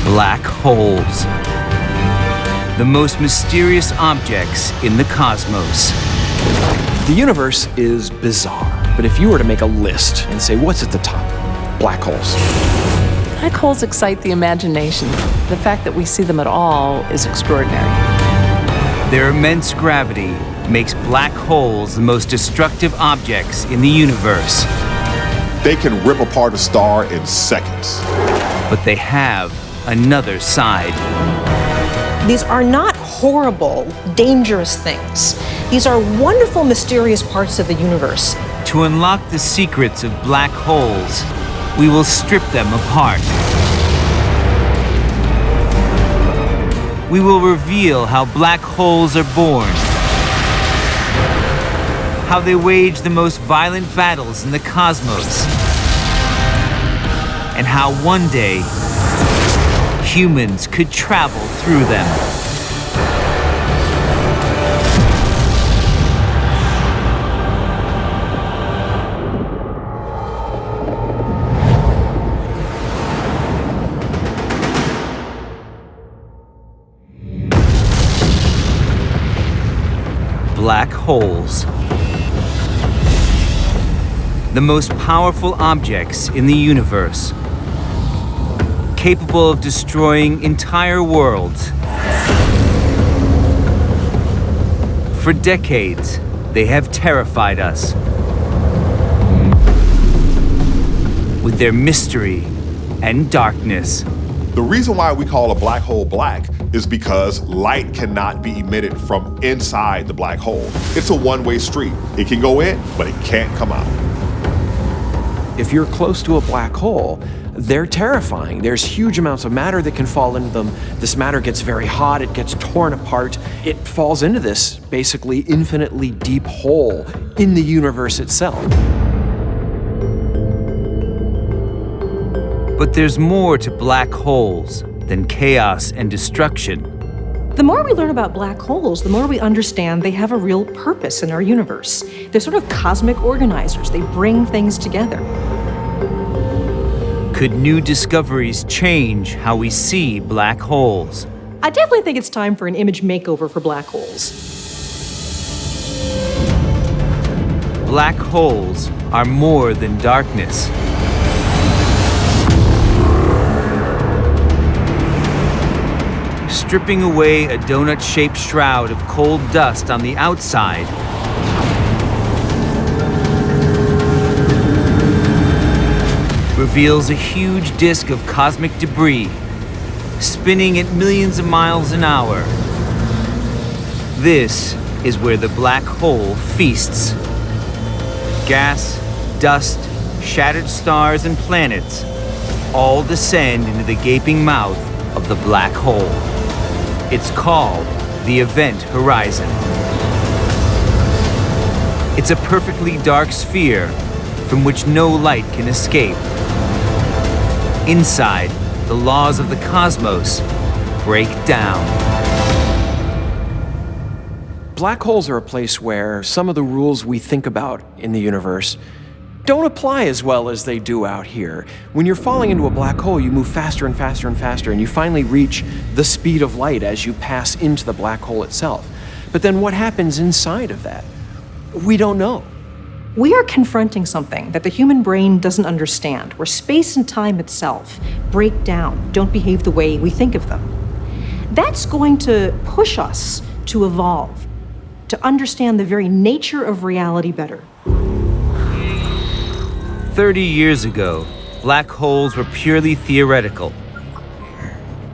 Black holes. The most mysterious objects in the cosmos. The universe is bizarre, but if you were to make a list and say what's at the top, black holes. Black holes excite the imagination. The fact that we see them at all is extraordinary. Their immense gravity makes black holes the most destructive objects in the universe. They can rip apart a star in seconds. But they have another side. These are not horrible, dangerous things. These are wonderful, mysterious parts of the universe. To unlock the secrets of black holes, we will strip them apart. We will reveal how black holes are born, how they wage the most violent battles in the cosmos, and how one day humans could travel through them. Black holes. The most powerful objects in the universe, capable of destroying entire worlds. For decades, they have terrified us with their mystery and darkness. The reason why we call a black hole black is because light cannot be emitted from inside the black hole. It's a one-way street. It can go in, but it can't come out. If you're close to a black hole, they're terrifying. There's huge amounts of matter that can fall into them. This matter gets very hot, it gets torn apart. It falls into this basically infinitely deep hole in the universe itself. But there's more to black holes than chaos and destruction. The more we learn about black holes, the more we understand they have a real purpose in our universe. They're sort of cosmic organizers. They bring things together. Could new discoveries change how we see black holes? I definitely think it's time for an image makeover for black holes. Black holes are more than darkness. Stripping away a donut-shaped shroud of cold dust on the outside, reveals a huge disk of cosmic debris, spinning at millions of miles an hour. This is where the black hole feasts. Gas, dust, shattered stars, and planets all descend into the gaping mouth of the black hole. It's called the event horizon. It's a perfectly dark sphere from which no light can escape. Inside, the laws of the cosmos break down. Black holes are a place where some of the rules we think about in the universe don't apply as well as they do out here. When you're falling into a black hole, you move faster and faster and faster, and you finally reach the speed of light as you pass into the black hole itself. But then what happens inside of that? We don't know. We are confronting something that the human brain doesn't understand, where space and time itself break down, don't behave the way we think of them. That's going to push us to evolve, to understand the very nature of reality better. 30 years ago, black holes were purely theoretical.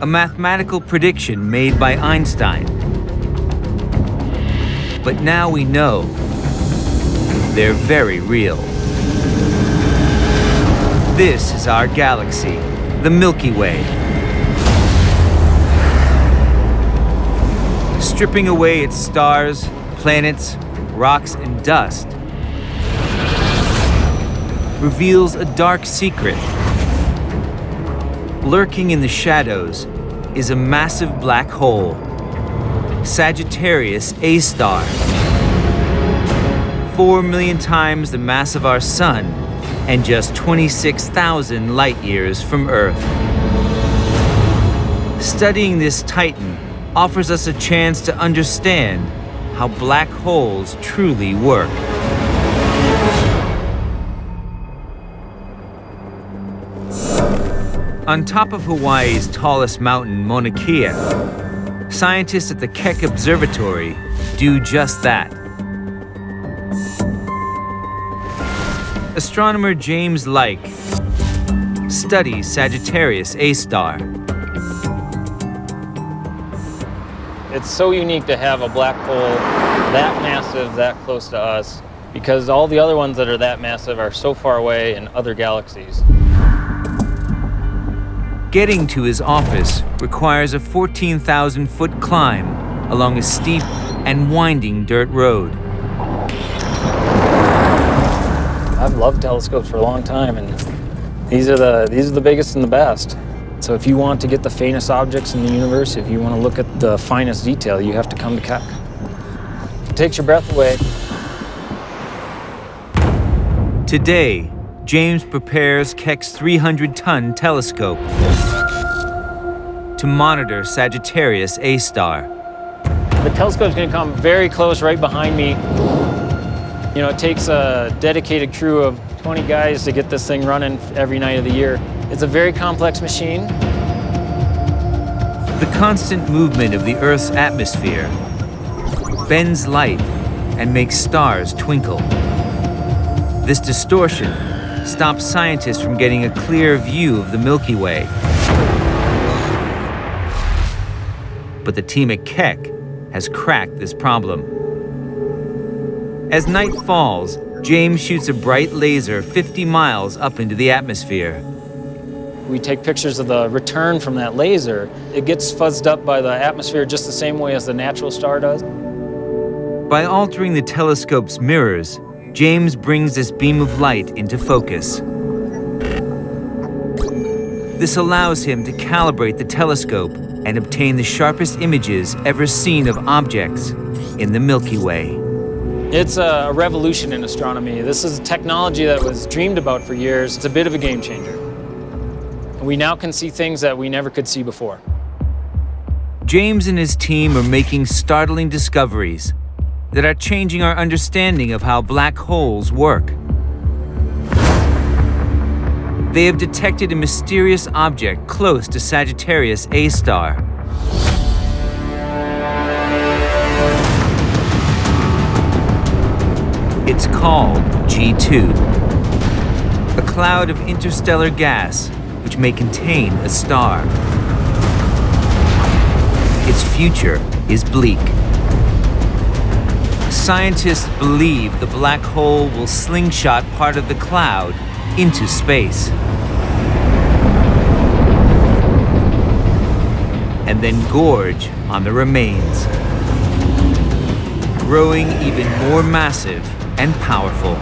A mathematical prediction made by Einstein. But now we know they're very real. This is our galaxy, the Milky Way. Stripping away its stars, planets, rocks, and dust reveals a dark secret. Lurking in the shadows is a massive black hole, Sagittarius A star. 4 million times the mass of our sun and just 26,000 light years from Earth. Studying this titan offers us a chance to understand how black holes truly work. On top of Hawaii's tallest mountain, Mauna Kea, scientists at the Keck Observatory do just that. Astronomer James Light studies Sagittarius A star. It's so unique to have a black hole that massive, that close to us, because all the other ones that are that massive are so far away in other galaxies. Getting to his office requires a 14,000-foot climb along a steep and winding dirt road. I've loved telescopes for a long time, and these are the biggest and the best. So if you want to get the faintest objects in the universe, if you want to look at the finest detail, you have to come to Keck. It takes your breath away. Today, James prepares Keck's 300-ton telescope to monitor Sagittarius A star. The telescope's going to come very close right behind me. You know, it takes a dedicated crew of 20 guys to get this thing running every night of the year. It's a very complex machine. The constant movement of the Earth's atmosphere bends light and makes stars twinkle. This distortion stops scientists from getting a clear view of the Milky Way. But the team at Keck has cracked this problem. As night falls, James shoots a bright laser 50 miles up into the atmosphere. We take pictures of the return from that laser. It gets fuzzed up by the atmosphere just the same way as the natural star does. By altering the telescope's mirrors, James brings this beam of light into focus. This allows him to calibrate the telescope and obtain the sharpest images ever seen of objects in the Milky Way. It's a revolution in astronomy. This is technology that was dreamed about for years. It's a bit of a game changer. We now can see things that we never could see before. James and his team are making startling discoveries that are changing our understanding of how black holes work. They have detected a mysterious object close to Sagittarius A star. It's called G2, a cloud of interstellar gas which may contain a star. Its future is bleak. Scientists believe the black hole will slingshot part of the cloud into space, and then gorge on the remains, growing even more massive and powerful.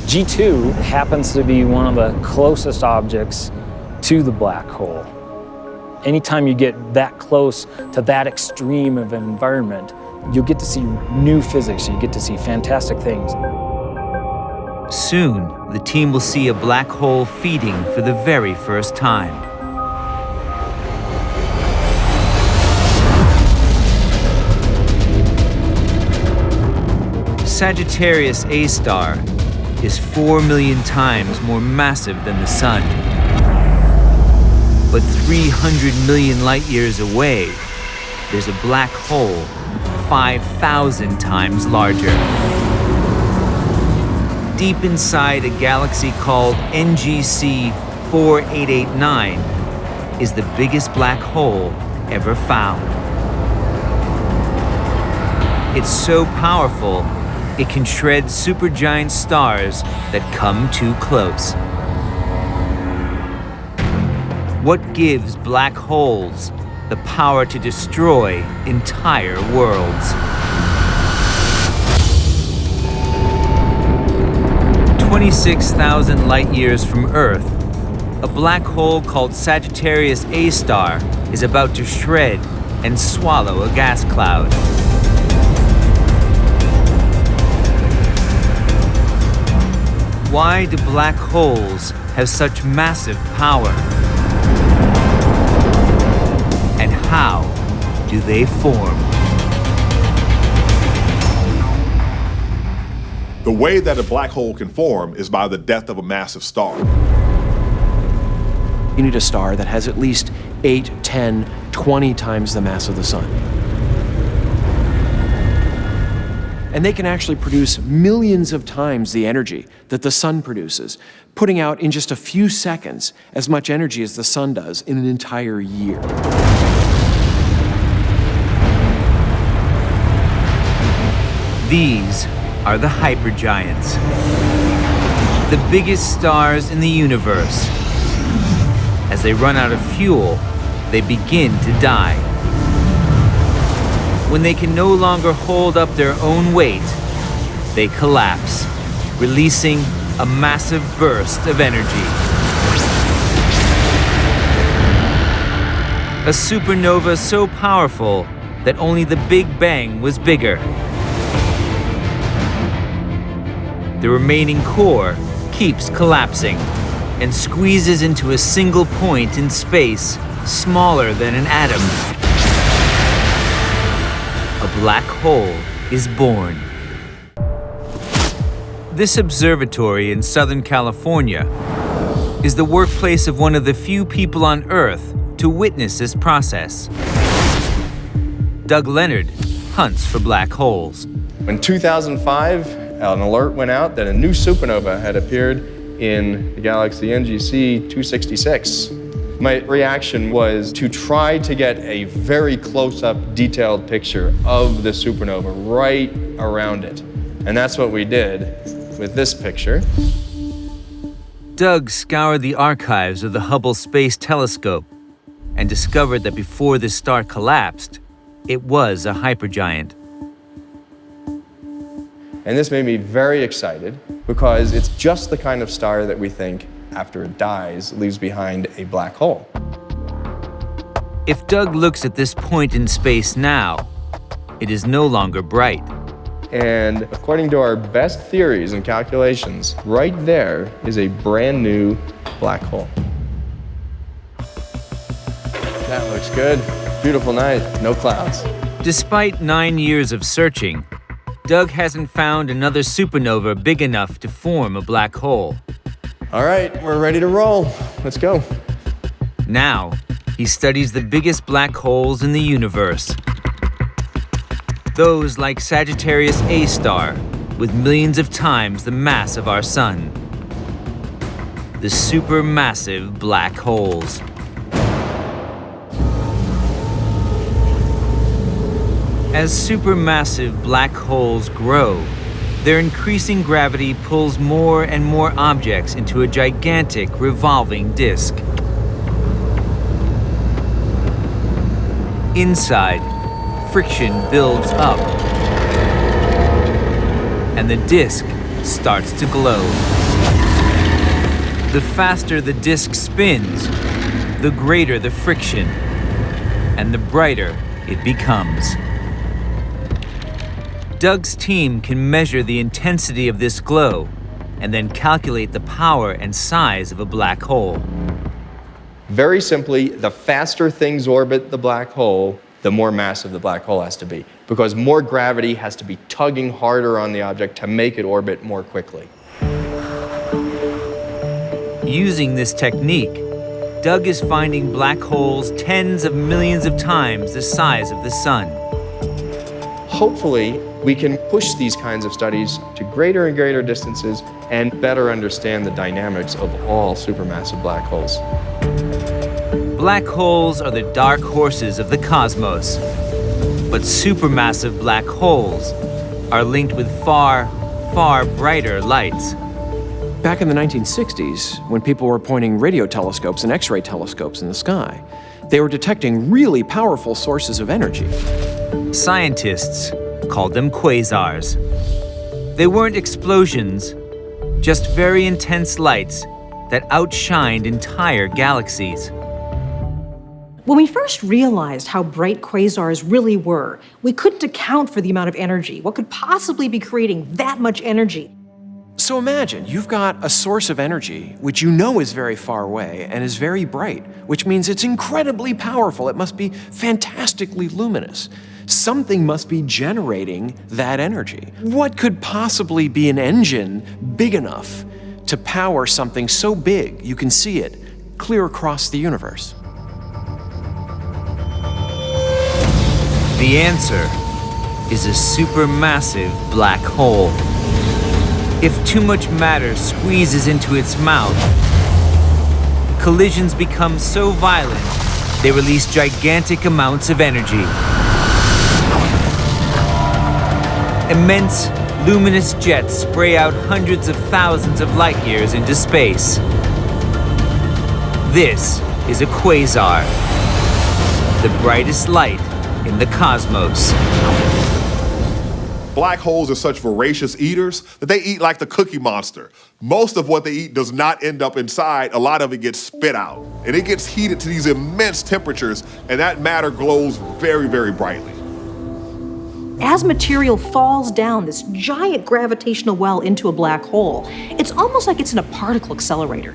G2 happens to be one of the closest objects to the black hole. Anytime you get that close to that extreme of an environment, you'll get to see new physics, you get to see fantastic things. Soon, the team will see a black hole feeding for the very first time. Sagittarius A star is 4 million times more massive than the Sun. But 300 million light-years away, there's a black hole 5,000 times larger. Deep inside a galaxy called NGC 4889 is the biggest black hole ever found. It's so powerful, it can shred supergiant stars that come too close. What gives black holes the power to destroy entire worlds? 26,000 light-years from Earth, a black hole called Sagittarius A star is about to shred and swallow a gas cloud. Why do black holes have such massive power? And how do they form? The way that a black hole can form is by the death of a massive star. You need a star that has at least 8, 10, 20 times the mass of the sun. And they can actually produce millions of times the energy that the sun produces, putting out in just a few seconds as much energy as the sun does in an entire year. These are the hypergiants, the biggest stars in the universe. As they run out of fuel, they begin to die. When they can no longer hold up their own weight, they collapse, releasing a massive burst of energy. A supernova so powerful that only the Big Bang was bigger. The remaining core keeps collapsing and squeezes into a single point in space smaller than an atom. A black hole is born. This observatory in Southern California is the workplace of one of the few people on Earth to witness this process. Doug Leonard hunts for black holes. In 2005, an alert went out that a new supernova had appeared in the galaxy NGC 266. My reaction was to try to get a very close-up, detailed picture of the supernova right around it. And that's what we did with this picture. Doug scoured the archives of the Hubble Space Telescope and discovered that before the star collapsed, it was a hypergiant. And this made me very excited because it's just the kind of star that we think, after it dies, leaves behind a black hole. If Doug looks at this point in space now, it is no longer bright. And according to our best theories and calculations, right there is a brand new black hole. That looks good. Beautiful night, no clouds. Despite 9 years of searching, Doug hasn't found another supernova big enough to form a black hole. All right, we're ready to roll. Let's go. Now, he studies the biggest black holes in the universe. Those like Sagittarius A star, with millions of times the mass of our sun. The supermassive black holes. As supermassive black holes grow, their increasing gravity pulls more and more objects into a gigantic revolving disk. Inside, friction builds up, and the disk starts to glow. The faster the disk spins, the greater the friction, and the brighter it becomes. Doug's team can measure the intensity of this glow and then calculate the power and size of a black hole. Very simply, the faster things orbit the black hole, the more massive the black hole has to be, because more gravity has to be tugging harder on the object to make it orbit more quickly. Using this technique, Doug is finding black holes tens of millions of times the size of the sun. Hopefully, we can push these kinds of studies to greater and greater distances and better understand the dynamics of all supermassive black holes. Black holes are the dark horses of the cosmos, but supermassive black holes are linked with far, far brighter lights. Back in the 1960s, when people were pointing radio telescopes and X-ray telescopes in the sky, they were detecting really powerful sources of energy. Scientists called them quasars. They weren't explosions, just very intense lights that outshined entire galaxies. When we first realized how bright quasars really were, we couldn't account for the amount of energy. What could possibly be creating that much energy? So imagine you've got a source of energy which you know is very far away and is very bright, which means it's incredibly powerful. It must be fantastically luminous. Something must be generating that energy. What could possibly be an engine big enough to power something so big you can see it clear across the universe? The answer is a supermassive black hole. If too much matter squeezes into its mouth, collisions become so violent, they release gigantic amounts of energy. Immense, luminous jets spray out hundreds of thousands of light years into space. This is a quasar, the brightest light in the cosmos. Black holes are such voracious eaters that they eat like the Cookie Monster. Most of what they eat does not end up inside. A lot of it gets spit out. And it gets heated to these immense temperatures, and that matter glows very, very brightly. As material falls down this giant gravitational well into a black hole, it's almost like it's in a particle accelerator.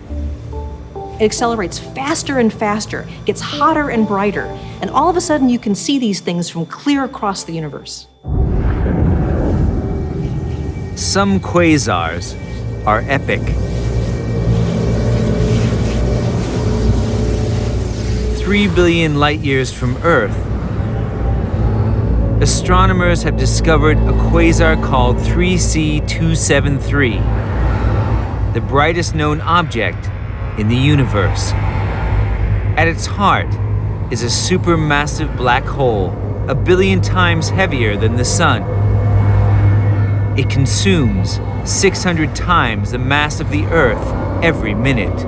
It accelerates faster and faster, gets hotter and brighter, and all of a sudden you can see these things from clear across the universe. Some quasars are epic. 3 billion light years from Earth, astronomers have discovered a quasar called 3C273, the brightest known object in the universe. At its heart is a supermassive black hole, 1 billion times heavier than the Sun. It consumes 600 times the mass of the Earth every minute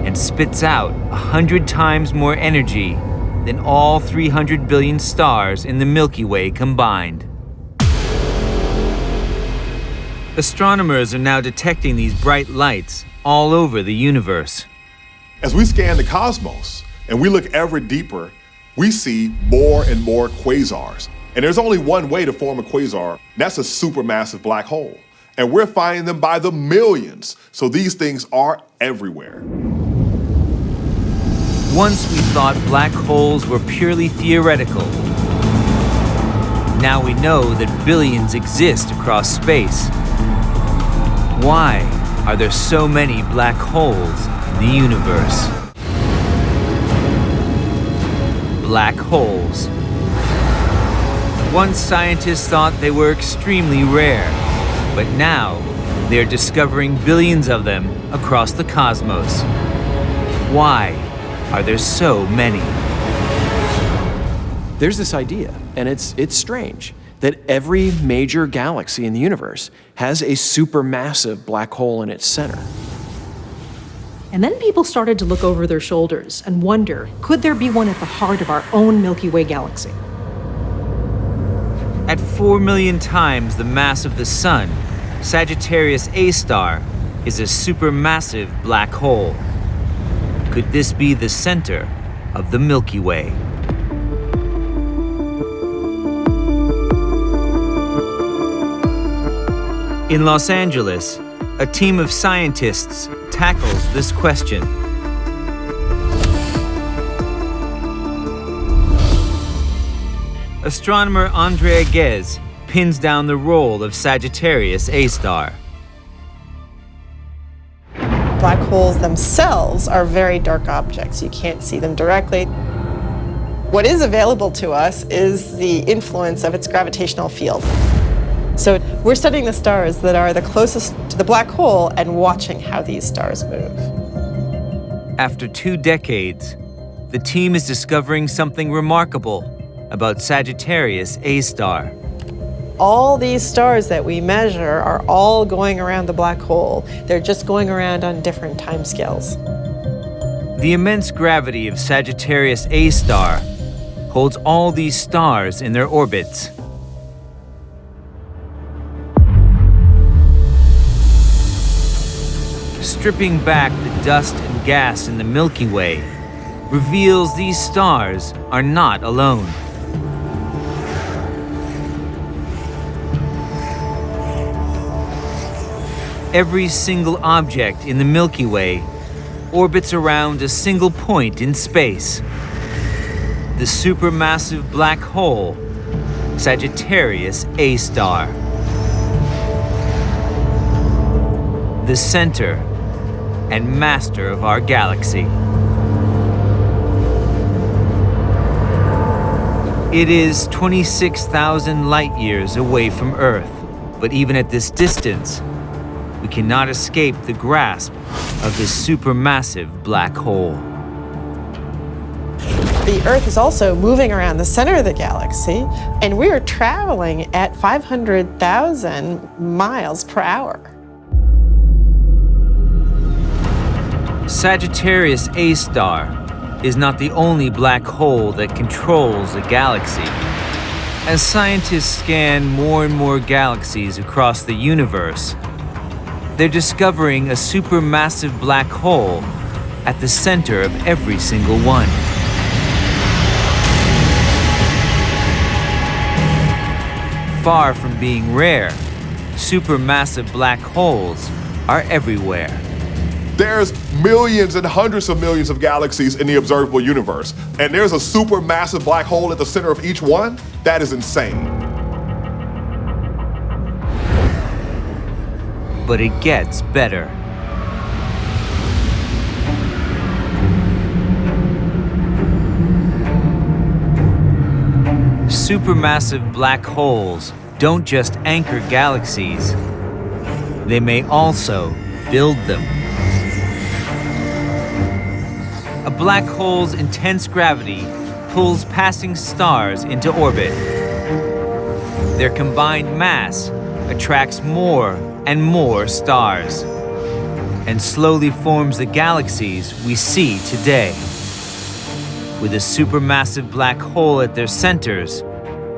and spits out 100 times more energy than all 300 billion stars in the Milky Way combined. Astronomers are now detecting these bright lights all over the universe. As we scan the cosmos and we look ever deeper, we see more and more quasars. And there's only one way to form a quasar, and that's a supermassive black hole. And we're finding them by the millions. So these things are everywhere. Once we thought black holes were purely theoretical. Now we know that billions exist across space. Why are there so many black holes in the universe? Black holes. Once scientists thought they were extremely rare, but now they're discovering billions of them across the cosmos. Why are there so many? There's this idea, and it's strange, that every major galaxy in the universe has a supermassive black hole in its center. And then people started to look over their shoulders and wonder, could there be one at the heart of our own Milky Way galaxy? At 4 million times the mass of the Sun, Sagittarius A star is a supermassive black hole. Could this be the center of the Milky Way? In Los Angeles, a team of scientists tackles this question. Astronomer Andrea Ghez pins down the role of Sagittarius A star. Black holes themselves are very dark objects. You can't see them directly. What is available to us is the influence of its gravitational field. So we're studying the stars that are the closest to the black hole and watching how these stars move. After 2 decades, the team is discovering something remarkable about Sagittarius A star. All these stars that we measure are all going around the black hole. They're just going around on different timescales. The immense gravity of Sagittarius A star holds all these stars in their orbits. Stripping back the dust and gas in the Milky Way reveals these stars are not alone. Every single object in the Milky Way orbits around a single point in space. The supermassive black hole, Sagittarius A star. The center and master of our galaxy. It is 26,000 light years away from Earth, but even at this distance, we cannot escape the grasp of this supermassive black hole. The Earth is also moving around the center of the galaxy, and we are traveling at 500,000 miles per hour. Sagittarius A star is not the only black hole that controls a galaxy. As scientists scan more and more galaxies across the universe, they're discovering a supermassive black hole at the center of every single one. Far from being rare, supermassive black holes are everywhere. There's millions and hundreds of millions of galaxies in the observable universe, and there's a supermassive black hole at the center of each one? That is insane. But it gets better. Supermassive black holes don't just anchor galaxies, they may also build them. A black hole's intense gravity pulls passing stars into orbit. Their combined mass attracts more and more stars, and slowly forms the galaxies we see today. With a supermassive black hole at their centers,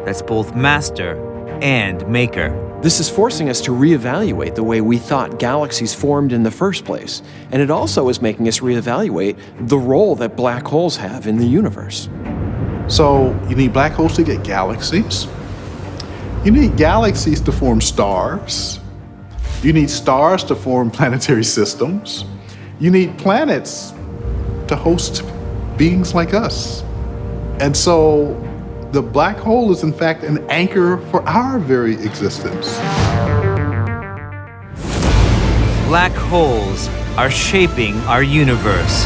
that's both master and maker. This is forcing us to reevaluate the way we thought galaxies formed in the first place, and it also is making us reevaluate the role that black holes have in the universe. So you need black holes to get galaxies. You need galaxies to form stars. You need stars to form planetary systems. You need planets to host beings like us. And so the black hole is in fact an anchor for our very existence. Black holes are shaping our universe,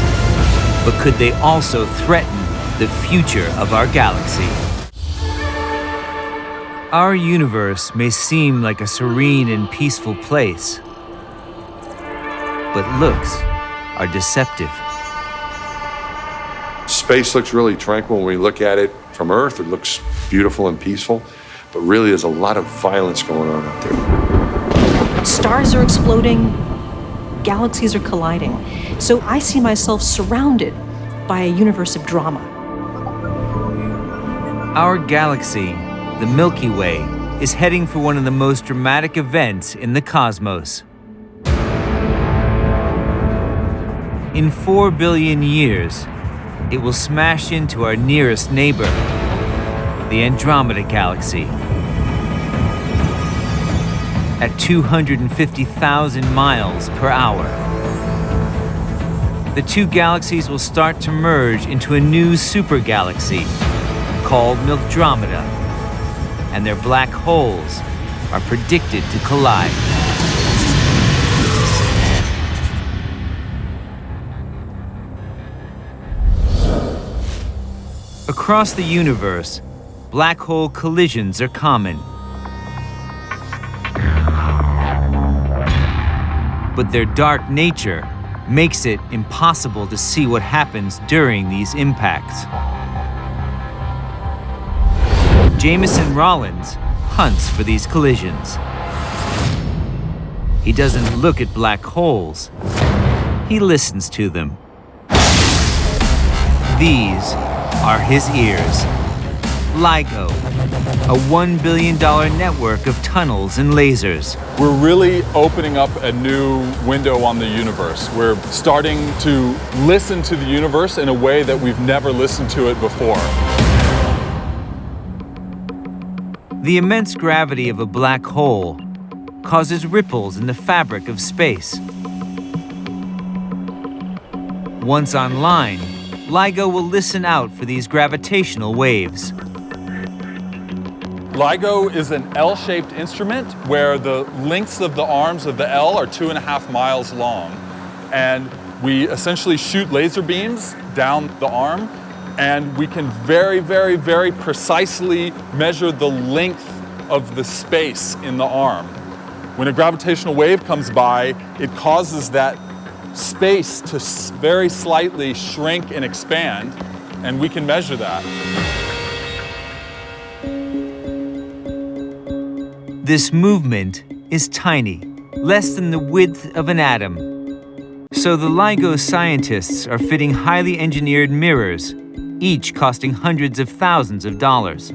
but could they also threaten the future of our galaxy? Our universe may seem like a serene and peaceful place, but looks are deceptive. Space looks really tranquil when we look at it from Earth. It looks beautiful and peaceful, but really there's a lot of violence going on up there. Stars are exploding, galaxies are colliding. So I see myself surrounded by a universe of drama. Our galaxy, the Milky Way, is heading for one of the most dramatic events in the cosmos. In 4 billion years, it will smash into our nearest neighbor, the Andromeda Galaxy. At 250,000 miles per hour. The two galaxies will start to merge into a new supergalaxy called Milkdromeda, and their black holes are predicted to collide. Across the universe, black hole collisions are common. But their dark nature makes it impossible to see what happens during these impacts. Jameson Rollins hunts for these collisions. He doesn't look at black holes, he listens to them. These are his ears. LIGO, a $1 billion network of tunnels and lasers. We're really opening up a new window on the universe. We're starting to listen to the universe in a way that we've never listened to it before. The immense gravity of a black hole causes ripples in the fabric of space. Once online, LIGO will listen out for these gravitational waves. LIGO is an L-shaped instrument where the lengths of the arms of the L are 2.5 miles long. And we essentially shoot laser beams down the arm, and we can very, very, very precisely measure the length of the space in the arm. When a gravitational wave comes by, it causes that space to very slightly shrink and expand, and we can measure that. This movement is tiny, less than the width of an atom. So the LIGO scientists are fitting highly engineered mirrors, each costing hundreds of thousands of dollars.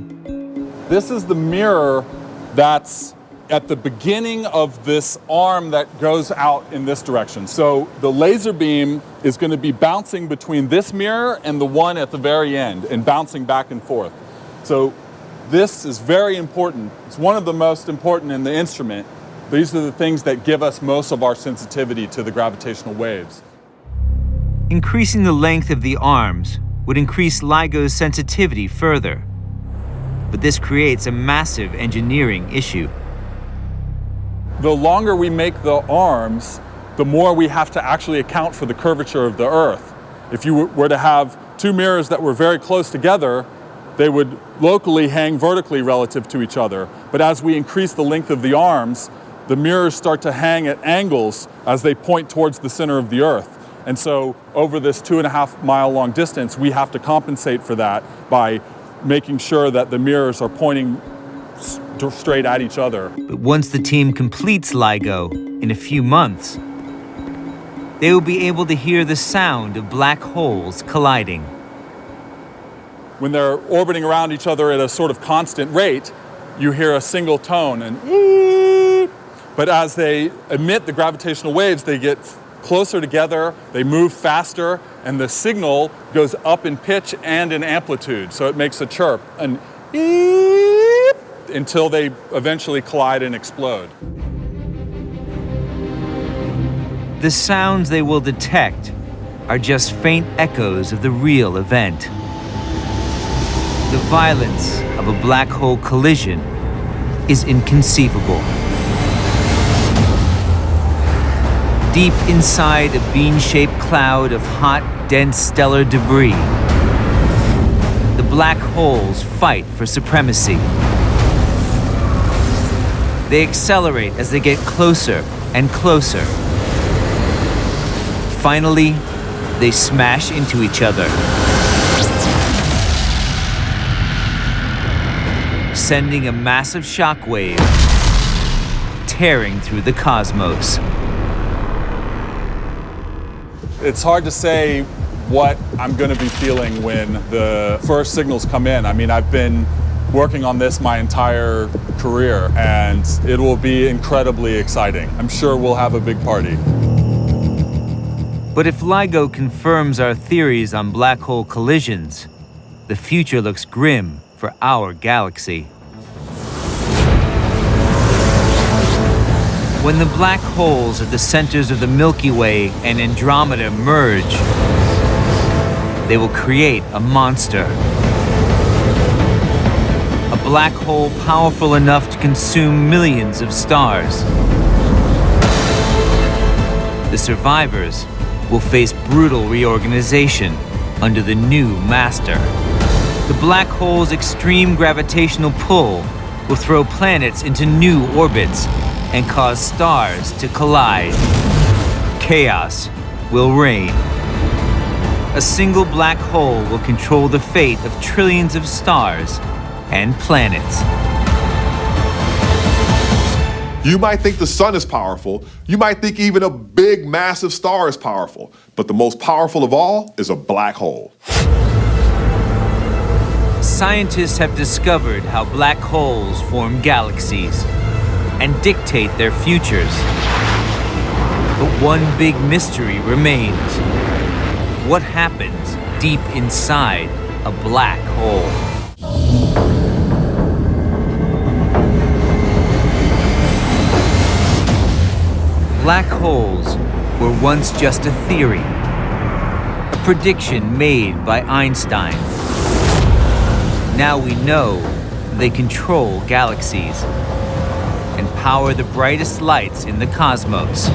This is the mirror that's at the beginning of this arm that goes out in this direction. So the laser beam is going to be bouncing between this mirror and the one at the very end and bouncing back and forth. So this is very important. It's one of the most important in the instrument. These are the things that give us most of our sensitivity to the gravitational waves. Increasing the length of the arms would increase LIGO's sensitivity further. But this creates a massive engineering issue. The longer we make the arms, the more we have to actually account for the curvature of the Earth. If you were to have two mirrors that were very close together, they would locally hang vertically relative to each other. But as we increase the length of the arms, the mirrors start to hang at angles as they point towards the center of the Earth. And so over this 2.5 mile long distance, we have to compensate for that by making sure that the mirrors are pointing straight at each other. But once the team completes LIGO in a few months, they will be able to hear the sound of black holes colliding. When they're orbiting around each other at a sort of constant rate, you hear a single tone and but as they emit the gravitational waves, they get closer together, they move faster, and the signal goes up in pitch and in amplitude. So it makes a chirp and until they eventually collide and explode. The sounds they will detect are just faint echoes of the real event. The violence of a black hole collision is inconceivable. Deep inside a bean-shaped cloud of hot, dense stellar debris, the black holes fight for supremacy. They accelerate as they get closer and closer. Finally, they smash into each other, sending a massive shockwave tearing through the cosmos. It's hard to say what I'm going to be feeling when the first signals come in. I mean, I've been working on this my entire career, and it will be incredibly exciting. I'm sure we'll have a big party. But if LIGO confirms our theories on black hole collisions, the future looks grim for our galaxy. When the black holes at the centers of the Milky Way and Andromeda merge, they will create a monster. A black hole powerful enough to consume millions of stars. The survivors will face brutal reorganization under the new master. The black hole's extreme gravitational pull will throw planets into new orbits and cause stars to collide. Chaos will reign. A single black hole will control the fate of trillions of stars and planets. You might think the sun is powerful. You might think even a big, massive star is powerful. But the most powerful of all is a black hole. Scientists have discovered how black holes form galaxies and dictate their futures. But one big mystery remains. What happens deep inside a black hole? Black holes were once just a theory, a prediction made by Einstein. Now we know they control galaxies and power the brightest lights in the cosmos.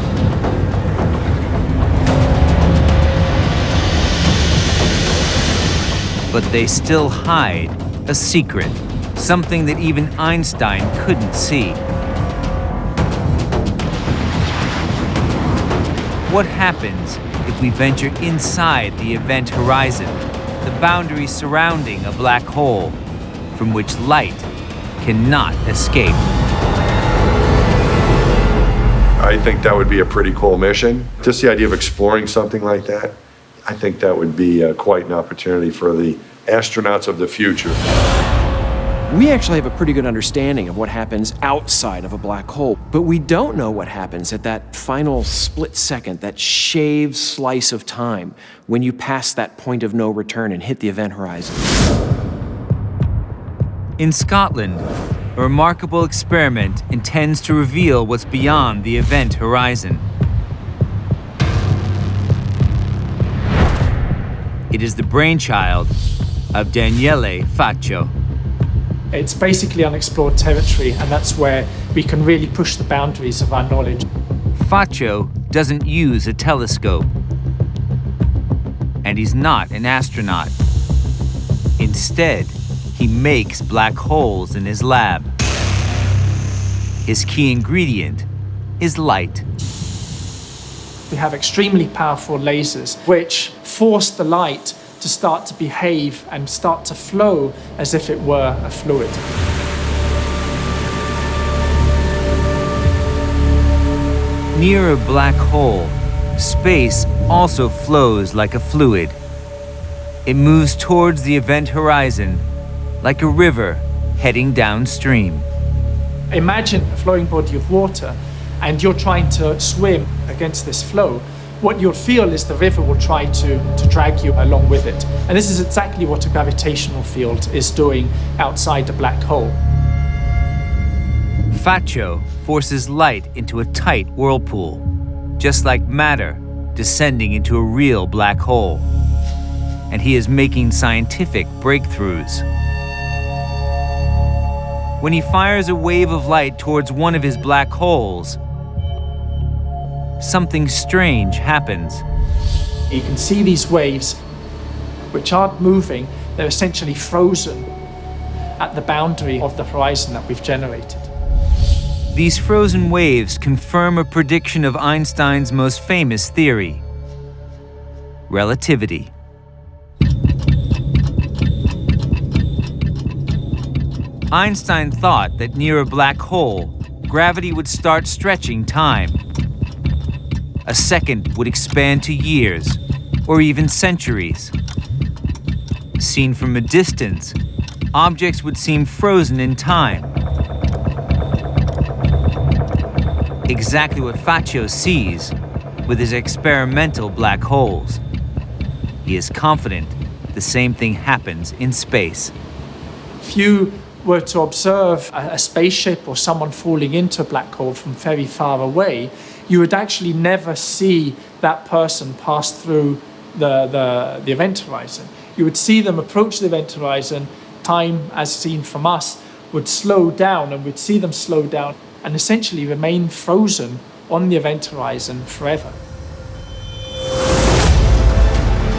But they still hide a secret, something that even Einstein couldn't see. What happens if we venture inside the event horizon, the boundary surrounding a black hole, from which light cannot escape? I think that would be a pretty cool mission. Just the idea of exploring something like that, I think that would be quite an opportunity for the astronauts of the future. We actually have a pretty good understanding of what happens outside of a black hole, but we don't know what happens at that final split second, that shaved slice of time when you pass that point of no return and hit the event horizon. In Scotland, a remarkable experiment intends to reveal what's beyond the event horizon. It is the brainchild of Daniele Faccio. It's basically unexplored territory, and that's where we can really push the boundaries of our knowledge. Faccio doesn't use a telescope, and he's not an astronaut. Instead, he makes black holes in his lab. His key ingredient is light. We have extremely powerful lasers which force the light to start to behave and start to flow as if it were a fluid. Near a black hole, space also flows like a fluid. It moves towards the event horizon like a river heading downstream. Imagine a flowing body of water and you're trying to swim against this flow. What you'll feel is the river will try to drag you along with it. And this is exactly what a gravitational field is doing outside a black hole. Faccio forces light into a tight whirlpool, just like matter descending into a real black hole. And he is making scientific breakthroughs. When he fires a wave of light towards one of his black holes, something strange happens. You can see these waves, which aren't moving, they're essentially frozen at the boundary of the horizon that we've generated. These frozen waves confirm a prediction of Einstein's most famous theory: relativity. Einstein thought that near a black hole, gravity would start stretching time. A second would expand to years, or even centuries. Seen from a distance, objects would seem frozen in time. Exactly what Faccio sees with his experimental black holes. He is confident the same thing happens in space. If you were to observe a spaceship or someone falling into a black hole from very far away, you would actually never see that person pass through the event horizon. You would see them approach the event horizon, time as seen from us would slow down, and we'd see them slow down and essentially remain frozen on the event horizon forever.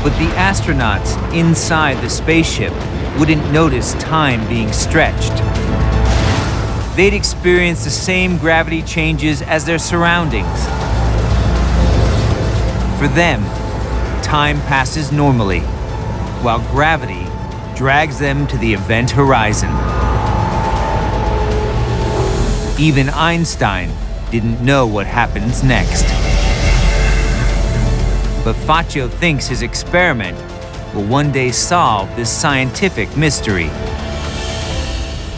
But the astronauts inside the spaceship wouldn't notice time being stretched. They'd experience the same gravity changes as their surroundings. For them, time passes normally, while gravity drags them to the event horizon. Even Einstein didn't know what happens next. But Faccio thinks his experiment will one day solve this scientific mystery.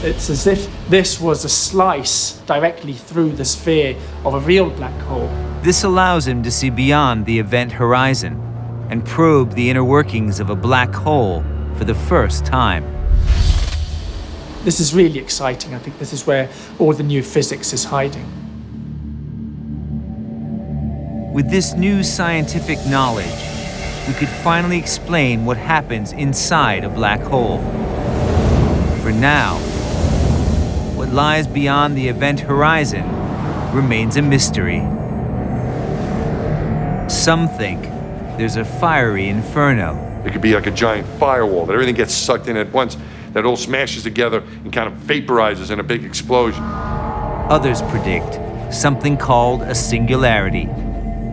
It's as if this was a slice directly through the sphere of a real black hole. This allows him to see beyond the event horizon and probe the inner workings of a black hole for the first time. This is really exciting. I think this is where all the new physics is hiding. With this new scientific knowledge, we could finally explain what happens inside a black hole. For now, what lies beyond the event horizon remains a mystery. Some think there's a fiery inferno. It could be like a giant firewall that everything gets sucked in at once, that all smashes together and kind of vaporizes in a big explosion. Others predict something called a singularity.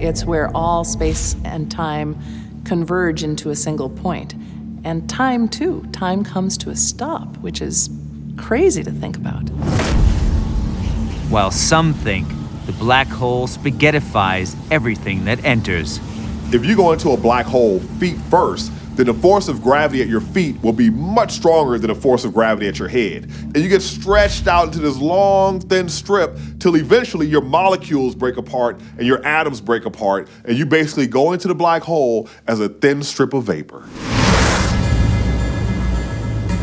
It's where all space and time converge into a single point. And time, too. Time comes to a stop, which is crazy to think about. While some think the black hole spaghettifies everything that enters. If you go into a black hole feet first, then the force of gravity at your feet will be much stronger than the force of gravity at your head. And you get stretched out into this long, thin strip till eventually your molecules break apart and your atoms break apart, and you basically go into the black hole as a thin strip of vapor.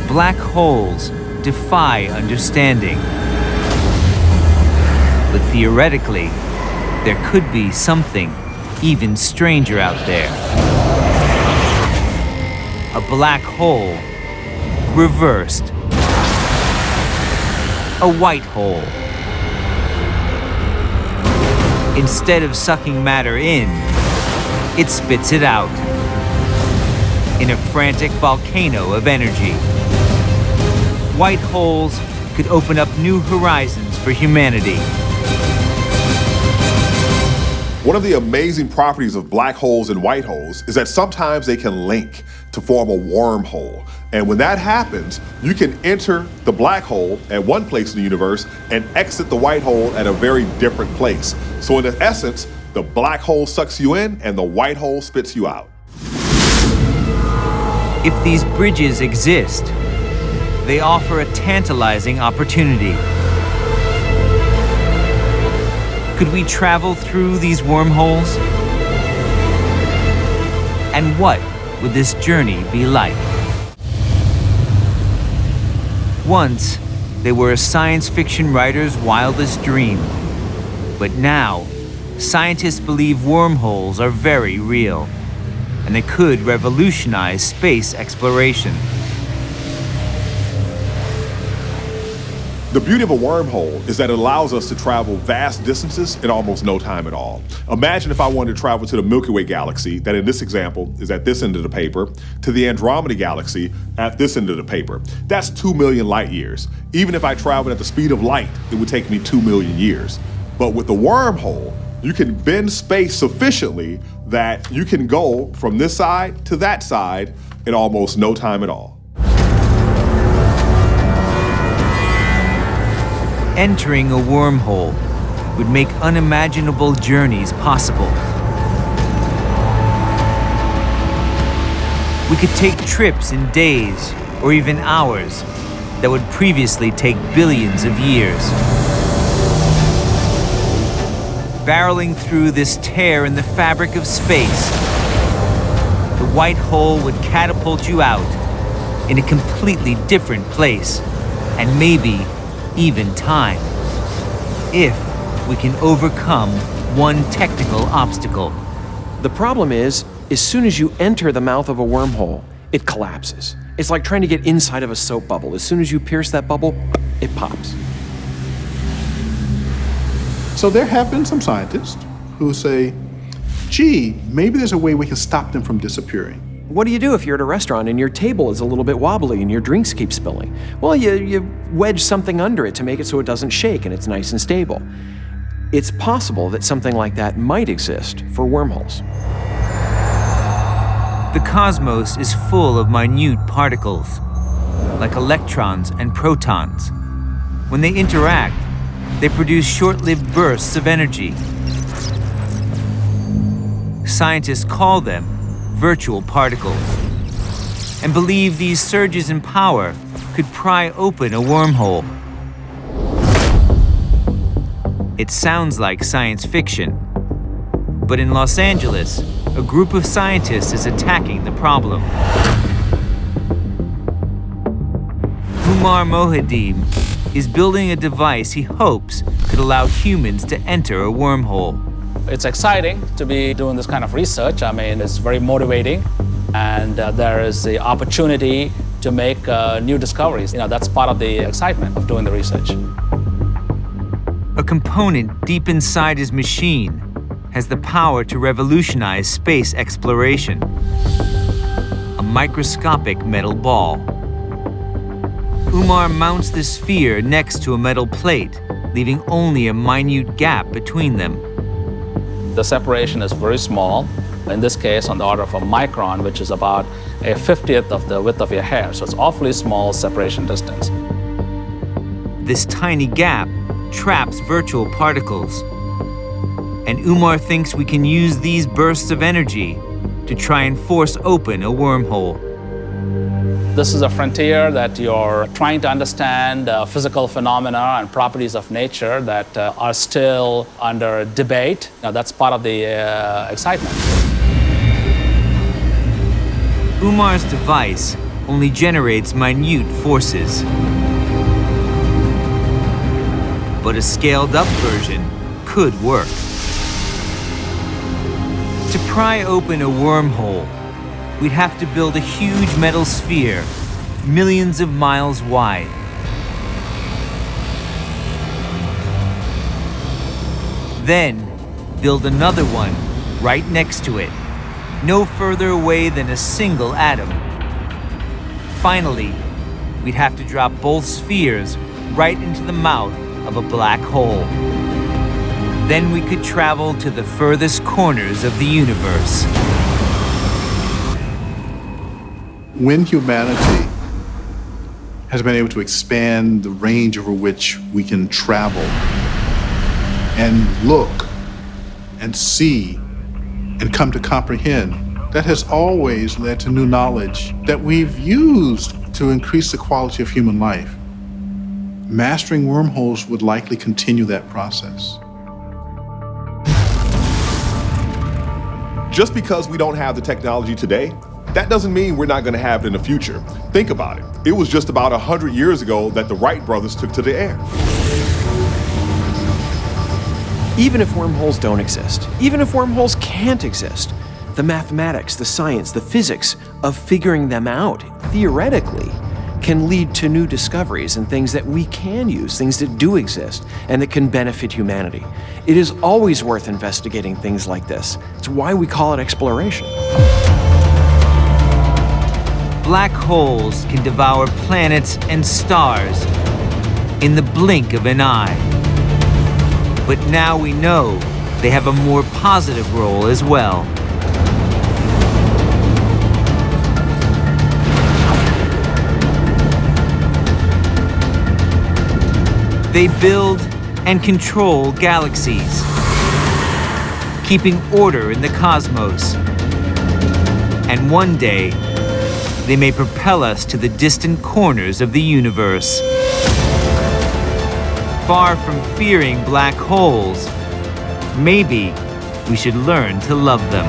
Black holes defy understanding. But theoretically, there could be something even stranger out there. A black hole reversed. A white hole. Instead of sucking matter in, it spits it out in a frantic volcano of energy. White holes could open up new horizons for humanity. One of the amazing properties of black holes and white holes is that sometimes they can link to form a wormhole. And when that happens, you can enter the black hole at one place in the universe and exit the white hole at a very different place. So in essence, the black hole sucks you in and the white hole spits you out. If these bridges exist, they offer a tantalizing opportunity. Could we travel through these wormholes? And what would this journey be like? Once, they were a science fiction writer's wildest dream. But now, scientists believe wormholes are very real, and they could revolutionize space exploration. The beauty of a wormhole is that it allows us to travel vast distances in almost no time at all. Imagine if I wanted to travel to the Milky Way galaxy, that in this example is at this end of the paper, to the Andromeda galaxy at this end of the paper. That's 2 million light years. Even if I traveled at the speed of light, it would take me 2 million years. But with the wormhole, you can bend space sufficiently that you can go from this side to that side in almost no time at all. Entering a wormhole would make unimaginable journeys possible. We could take trips in days or even hours that would previously take billions of years. Barreling through this tear in the fabric of space, the white hole would catapult you out in a completely different place, and maybe even time, if we can overcome one technical obstacle. The problem is, as soon as you enter the mouth of a wormhole, it collapses. It's like trying to get inside of a soap bubble. As soon as you pierce that bubble, it pops. So there have been some scientists who say, gee, maybe there's a way we can stop them from disappearing. What do you do if you're at a restaurant and your table is a little bit wobbly and your drinks keep spilling? Well, you wedge something under it to make it so it doesn't shake and it's nice and stable. It's possible that something like that might exist for wormholes. The cosmos is full of minute particles, like electrons and protons. When they interact, they produce short-lived bursts of energy. Scientists call them virtual particles, and believe these surges in power could pry open a wormhole. It sounds like science fiction, but in Los Angeles, a group of scientists is attacking the problem. Umar Mohadim is building a device he hopes could allow humans to enter a wormhole. It's exciting to be doing this kind of research. I mean, it's very motivating, and there is the opportunity to make new discoveries. You know, that's part of the excitement of doing the research. A component deep inside his machine has the power to revolutionize space exploration. A microscopic metal ball. Umar mounts the sphere next to a metal plate, leaving only a minute gap between them. The separation is very small, in this case on the order of a micron, which is about a 50th of the width of your hair. So it's awfully small separation distance. This tiny gap traps virtual particles. And Umar thinks we can use these bursts of energy to try and force open a wormhole. This is a frontier that you're trying to understand physical phenomena and properties of nature that are still under debate. Now, that's part of the excitement. Umar's device only generates minute forces. But a scaled-up version could work. To pry open a wormhole, we'd have to build a huge metal sphere, millions of miles wide. Then, build another one right next to it, no further away than a single atom. Finally, we'd have to drop both spheres right into the mouth of a black hole. Then we could travel to the furthest corners of the universe. When humanity has been able to expand the range over which we can travel and look and see and come to comprehend, that has always led to new knowledge that we've used to increase the quality of human life. Mastering wormholes would likely continue that process. Just because we don't have the technology today, that doesn't mean we're not going to have it in the future. Think about it. It was just about 100 years ago that the Wright brothers took to the air. Even if wormholes don't exist, even if wormholes can't exist, the mathematics, the science, the physics of figuring them out, theoretically, can lead to new discoveries and things that we can use, things that do exist, and that can benefit humanity. It is always worth investigating things like this. It's why we call it exploration. Black holes can devour planets and stars in the blink of an eye. But now we know they have a more positive role as well. They build and control galaxies, keeping order in the cosmos. And one day, they may propel us to the distant corners of the universe. Far from fearing black holes, maybe we should learn to love them.